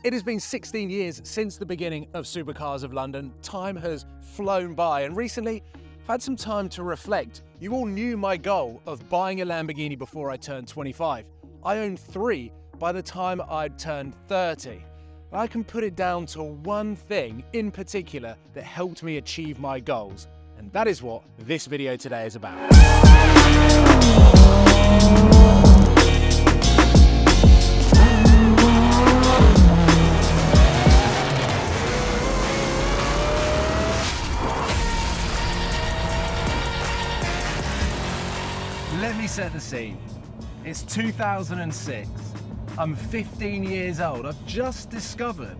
It has been 16 years since the beginning of Supercars of London. Time has flown by, and recently I've had some time to reflect. You all knew my goal of buying a Lamborghini before I turned 25. I owned 3 by the time I'd turned 30. I can put it down to one thing in particular that helped me achieve my goals, and that is what this video today is about. Let me set the scene. It's 2006. I'm 15 years old. I've just discovered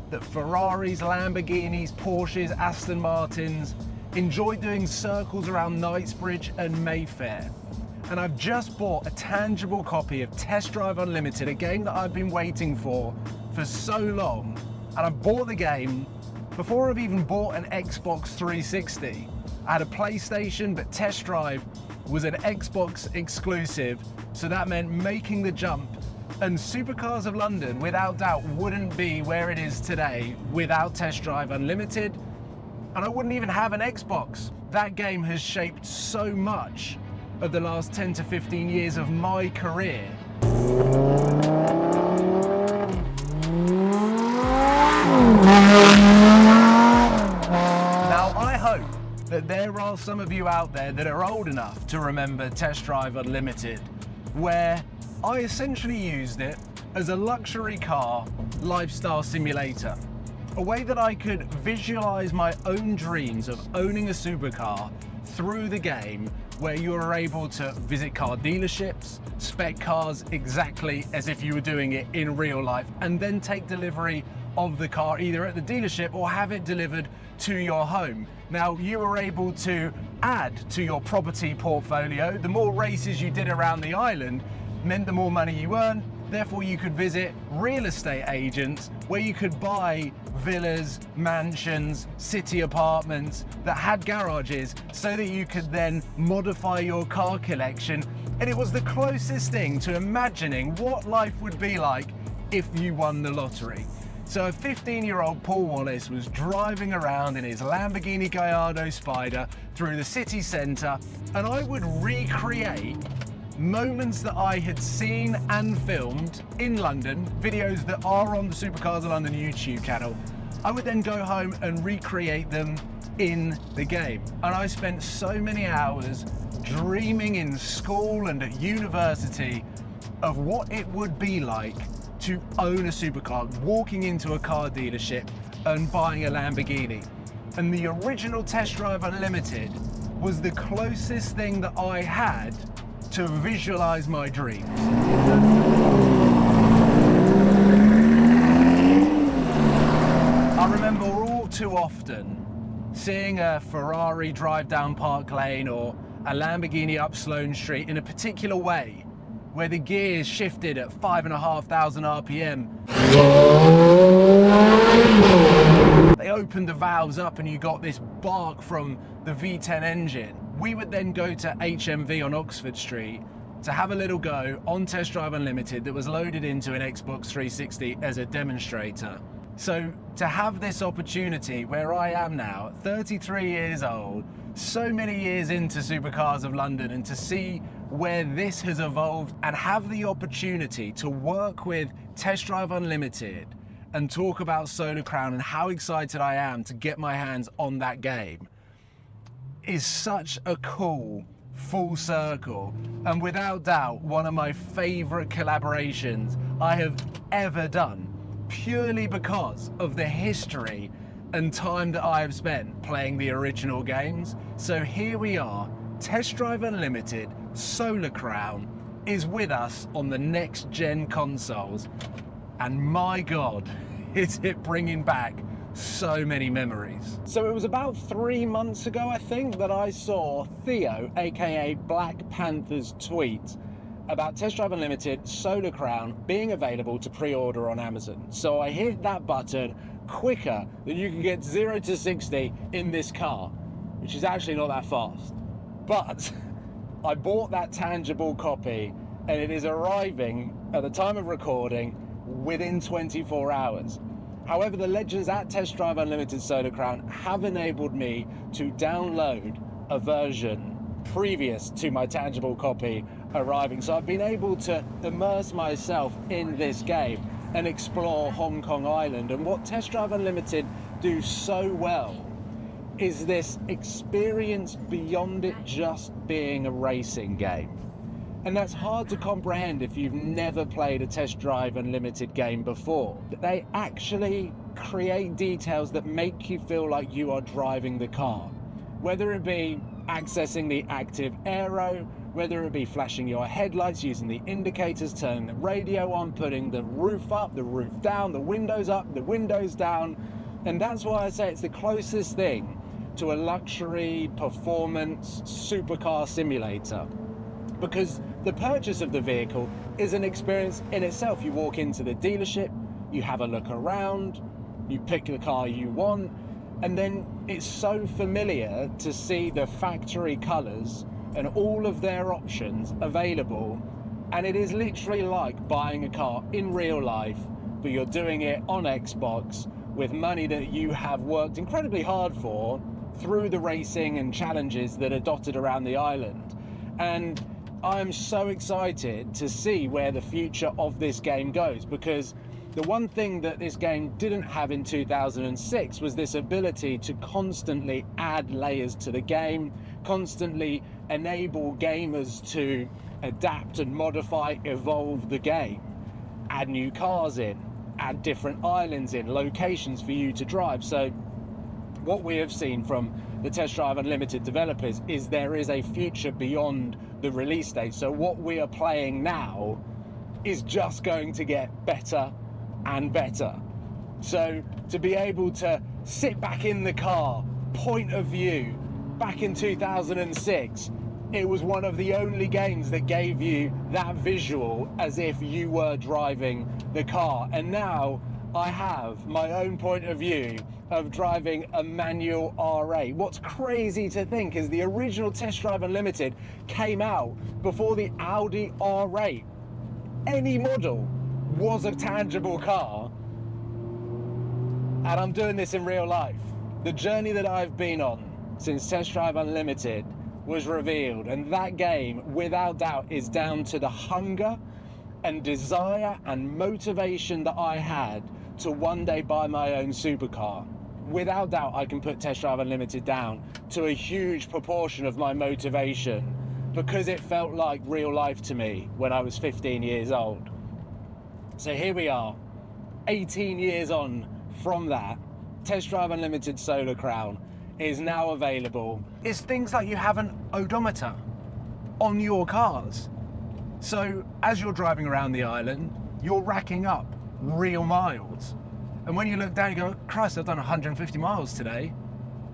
that Ferraris, Lamborghinis, Porsches, Aston Martins enjoy doing circles around Knightsbridge and Mayfair. And I've just bought a tangible copy of Test Drive Unlimited, a game that I've been waiting for so long. And I bought the game before I've even bought an Xbox 360. I had a PlayStation, but Test Drive was an Xbox exclusive, so that meant making the jump. And Supercars of London, without doubt, wouldn't be where it is today without Test Drive Unlimited, and I wouldn't even have an Xbox. That game has shaped so much of the last 10 to 15 years of my career. Now, I hope that there are some of you out there that are old enough to remember Test Drive Unlimited, where I essentially used it as a luxury car lifestyle simulator, a way that I could visualize my own dreams of owning a supercar through the game, where you were able to visit car dealerships, spec cars exactly as if you were doing it in real life, and then take delivery of the car either at the dealership or have it delivered to your home. Now, you were able to add to your property portfolio. The more races you did around the island meant the more money you earned. Therefore, you could visit real estate agents where you could buy villas, mansions, city apartments that had garages so that you could then modify your car collection. And it was the closest thing to imagining what life would be like if you won the lottery. So a 15-year-old Paul Wallace was driving around in his Lamborghini Gallardo Spider through the city centre, and I would recreate moments that I had seen and filmed in London, videos that are on the Supercars of London YouTube channel. I would then go home and recreate them in the game. And I spent so many hours dreaming in school and at university of what it would be like to own a supercar, walking into a car dealership and buying a Lamborghini. And the original Test Drive Unlimited was the closest thing that I had to visualize my dreams. I remember all too often seeing a Ferrari drive down Park Lane or a Lamborghini up Sloane Street in a particular way, where the gears shifted at 5,500 RPM. They opened the valves up and you got this bark from the V10 engine. We would then go to HMV on Oxford Street to have a little go on Test Drive Unlimited that was loaded into an Xbox 360 as a demonstrator. So to have this opportunity where I am now, 33 years old, so many years into Supercars of London, and to see where this has evolved and have the opportunity to work with Test Drive Unlimited and talk about Solar Crown and how excited I am to get my hands on that game is such a cool full circle, and without doubt one of my favorite collaborations I have ever done, purely because of the history and time that I have spent playing the original games. So here we are, Test Drive Unlimited, Solar Crown is with us on the next gen consoles, and my God, is it bringing back so many memories. So it was about 3 months ago, I think, that I saw Theo, aka Black Panther's tweet about Test Drive Unlimited Solar Crown being available to pre-order on Amazon. So I hit that button quicker than you can get 0 to 60 in this car, which is actually not that fast. But I bought that tangible copy, and it is arriving at the time of recording within 24 hours. However, the legends at Test Drive Unlimited Solar Crown have enabled me to download a version previous to my tangible copy arriving. So I've been able to immerse myself in this game and explore Hong Kong Island. And what Test Drive Unlimited do so well is this experience beyond it just being a racing game. And that's hard to comprehend if you've never played a Test Drive Unlimited game before. They actually create details that make you feel like you are driving the car. Whether it be accessing the active aero, whether it be flashing your headlights, using the indicators, turning the radio on, putting the roof up, the roof down, the windows up, the windows down. And that's why I say it's the closest thing to a luxury performance supercar simulator. Because the purchase of the vehicle is an experience in itself. You walk into the dealership, you have a look around, you pick the car you want, and then it's so familiar to see the factory colours and all of their options available. And it is literally like buying a car in real life, but you're doing it on Xbox with money that you have worked incredibly hard for through the racing and challenges that are dotted around the island. And I'm so excited to see where the future of this game goes, because the one thing that this game didn't have in 2006 was this ability to constantly add layers to the game, constantly enable gamers to adapt and modify, evolve the game, add new cars in, add different islands in, locations for you to drive. So what we have seen from the Test Drive Unlimited developers is there is a future beyond the release date. So what we are playing now is just going to get better and better. So to be able to sit back in the car, point of view, back in 2006, it was one of the only games that gave you that visual as if you were driving the car. And now I have my own point of view of driving a manual R8. What's crazy to think is the original Test Drive Unlimited came out before the Audi R8. Any model was a tangible car, and I'm doing this in real life. The journey that I've been on since Test Drive Unlimited was revealed, and that game, without doubt, is down to the hunger and desire and motivation that I had to one day buy my own supercar. Without doubt, I can put Test Drive Unlimited down to a huge proportion of my motivation, because it felt like real life to me when I was 15 years old. So here we are, 18 years on from that. Test Drive Unlimited Solar Crown is now available. It's things like you have an odometer on your cars. So as you're driving around the island, you're racking up real miles. And when you look down, you go, Christ, I've done 150 miles today.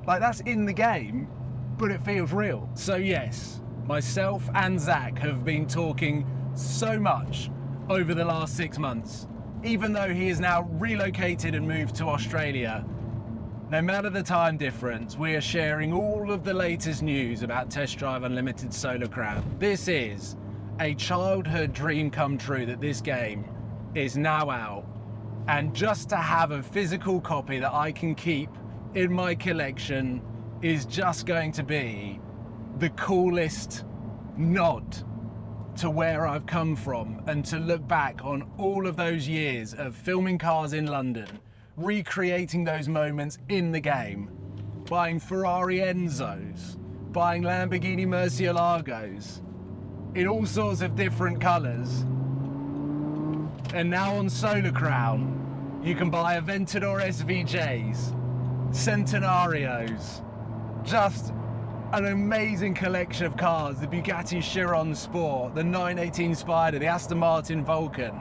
Like, that's in the game, but it feels real. So yes, myself and Zach have been talking so much over the last 6 months. Even though he is now relocated and moved to Australia, no matter the time difference, we are sharing all of the latest news about Test Drive Unlimited Solar Crown. This is a childhood dream come true that this game is now out. And just to have a physical copy that I can keep in my collection is just going to be the coolest nod to where I've come from, and to look back on all of those years of filming cars in London, recreating those moments in the game, buying Ferrari Enzos, buying Lamborghini Murcielagos in all sorts of different colours. And now on Solar Crown, you can buy Aventador SVJs, Centenarios, just an amazing collection of cars, the Bugatti Chiron Sport, the 918 Spider, the Aston Martin Vulcan.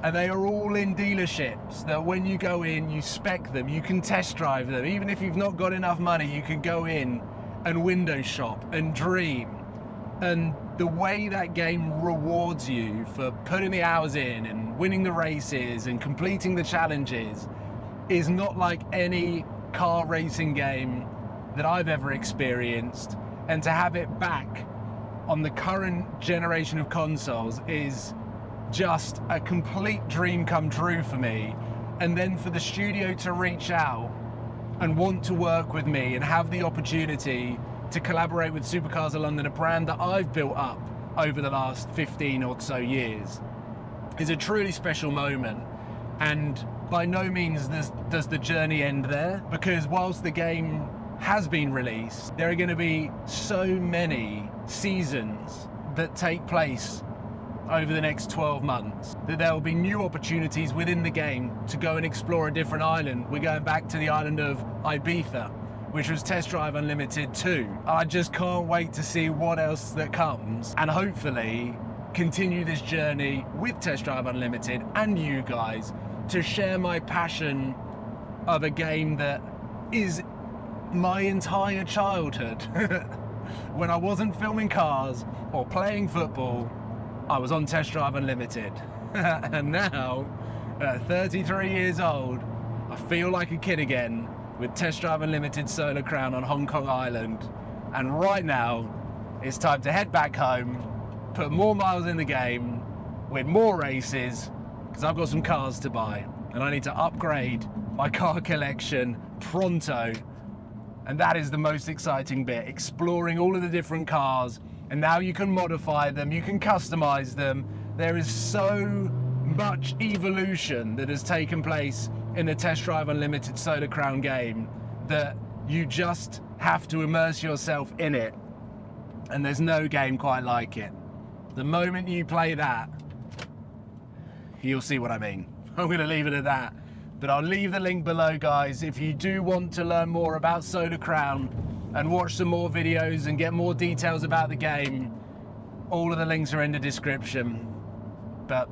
And they are all in dealerships that when you go in, you spec them, you can test drive them. Even if you've not got enough money, you can go in and window shop and dream. And the way that game rewards you for putting the hours in and winning the races and completing the challenges is not like any car racing game that I've ever experienced. And to have it back on the current generation of consoles is just a complete dream come true for me. And then for the studio to reach out and want to work with me and have the opportunity to collaborate with Supercars of London, a brand that I've built up over the last 15 or so years, is a truly special moment. And by no means does the journey end there, because whilst the game has been released, there are going to be so many seasons that take place over the next 12 months that there will be new opportunities within the game to go and explore a different island. We're going back to the island of Ibiza, which was Test Drive Unlimited 2. I just can't wait to see what else that comes, and hopefully continue this journey with Test Drive Unlimited and you guys to share my passion of a game that is my entire childhood. When I wasn't filming cars or playing football, I was on Test Drive Unlimited. And now, at 33 years old, I feel like a kid again with Test Drive Unlimited Solar Crown on Hong Kong Island. And right now, it's time to head back home, put more miles in the game, with more races, because I've got some cars to buy, and I need to upgrade my car collection pronto. And that is the most exciting bit, exploring all of the different cars. And now you can modify them, you can customize them. There is so much evolution that has taken place in the Test Drive Unlimited Solar Crown game that you just have to immerse yourself in it. And there's no game quite like it. The moment you play that, you'll see what I mean. I'm going to leave it at that. But I'll leave the link below, guys, if you do want to learn more about Solar Crown and watch some more videos and get more details about the game. All of the links are in the description. But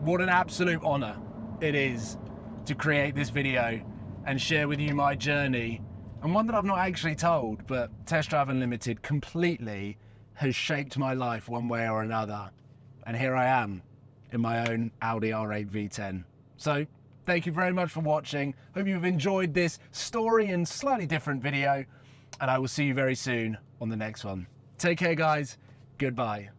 what an absolute honor it is to create this video and share with you my journey, and one that I've not actually told, but Test Drive Unlimited completely has shaped my life one way or another. And here I am in my own Audi R8 V10. So thank you very much for watching. Hope you've enjoyed this story and slightly different video, and I will see you very soon on the next one. Take care, guys. Goodbye.